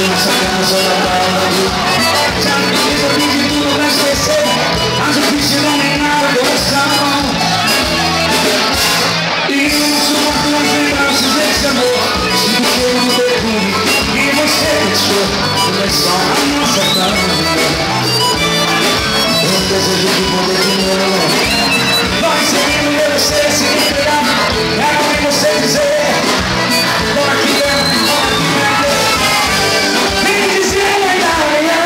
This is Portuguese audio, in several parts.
nossa cama só da tarde. Já me diz, eu pedi tudo pra esquecer, mas eu fiz não nem nada, coração. E isso uma tua lembrança desse amor. Sinto que eu não derrubo e você deixou o lençol na nossa cama. Eu desejo de poder de novo. Vai seguindo meu ser, se entregar. Quero ouvir você dizer: bora que é, bora que é. Vem dizer ainda amanhã.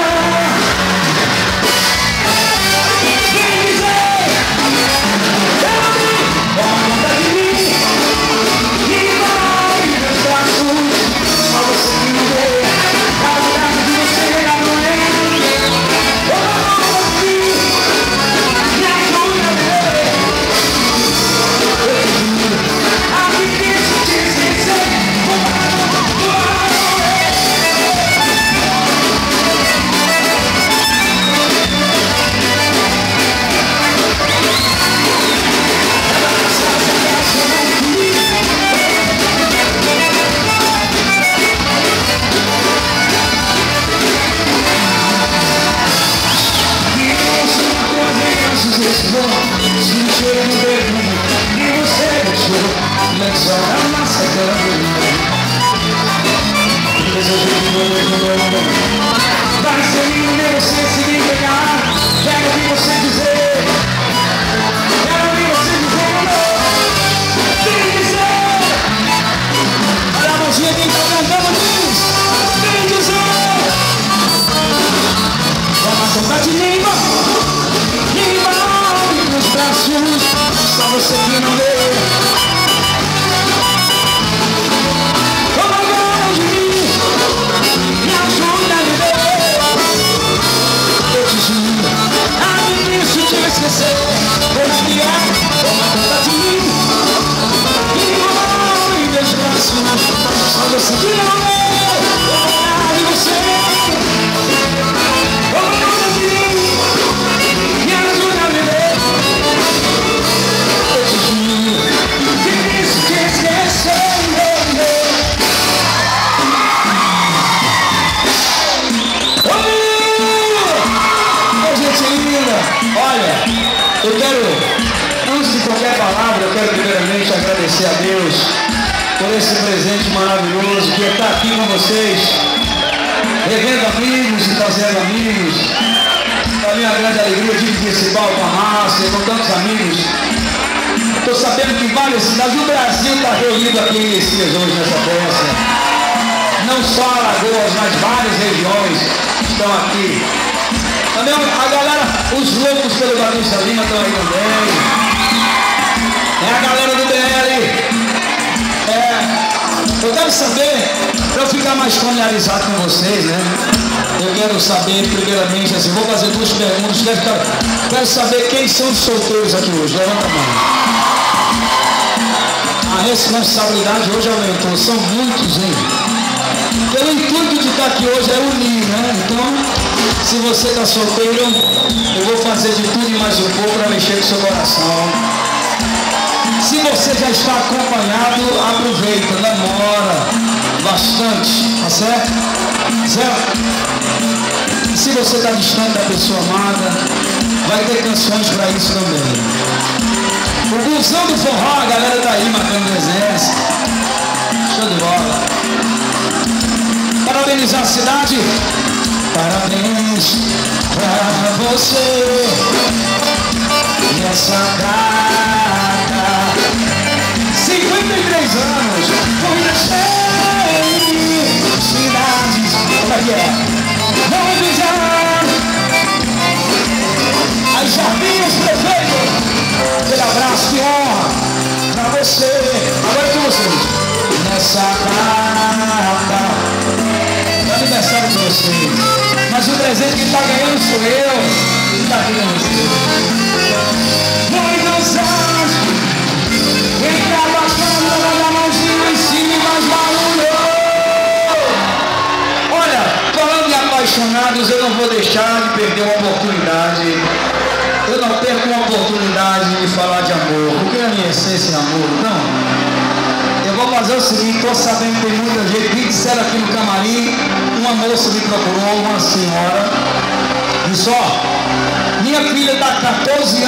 Vem dizer: quero ouvir, toma conta de mim. E vai meus braços, só você que me vê. Cada lugar que você não é. Vai seguindo meu ser, se me pegar. Quero ouvir você dizer. Quero ouvir você dizer amor. Vem dizer. Olha a mãozinha quem tá cantando diz. Vem dizer. Toma conta de mim, e vai nos braços. Só você que não vê. Esquecer, vou criar, toma conta de mim. E vou em meus braços, só você que não é. Vou olhar de você. Toma conta de mim, me ajuda a viver. Eu te juro, difícil de esquecer. Olha, eu quero, antes de qualquer palavra, eu quero primeiramente agradecer a Deus por esse presente maravilhoso que é estar aqui com vocês, revendo amigos e fazendo amigos. Para mim é uma grande alegria de principal com a Márcia, com tantos amigos. Estou sabendo que várias cidades do Brasil estão reunidas aqui em Messias hoje nessa festa. Não só Alagoas, mas várias regiões estão aqui. Também a galera, os loucos pelo Batista Lima estão aí também. É a galera do BL. Eu quero saber, para eu ficar mais familiarizado com vocês, né? Eu quero saber, primeiramente, assim, vou fazer duas perguntas. Quero saber quem são os solteiros aqui hoje. Levanta a mão. A responsabilidade hoje aumentou, são muitos, hein? Pelo intuito de estar aqui hoje é unir, né? Então, se você está solteiro, eu vou fazer de tudo e mais um pouco para mexer com o seu coração. Se você já está acompanhado, aproveita, namora bastante, tá certo? Certo? E se você está distante da pessoa amada, vai ter canções para isso também. O busão do forró, a galera tá aí marcando presença. Show de bola. Parabenizar a cidade. Parabéns pra você nessa data. 53 anos, conheci cidades. Como é que é? Vamos viajar. As Jardinhas, prefeito. Aquele abraço de honra pra você. Agora com vocês. Nessa data. Aniversário de vocês. Mas o presente que está ganhando sou eu. E está aqui com vocês. Muitos anos. Quem está baixando a mãozinha em cima e mais barulho. Olha, falando de apaixonados, eu não vou deixar de perder uma oportunidade. Eu não perco uma oportunidade de falar de amor. Porque a minha essência é amor, não. Eu vou fazer o seguinte, estou sabendo que tem muita gente que disseram aqui no camarim, um uma moça me procurou, uma senhora, disse: ó, minha filha está 14 anos.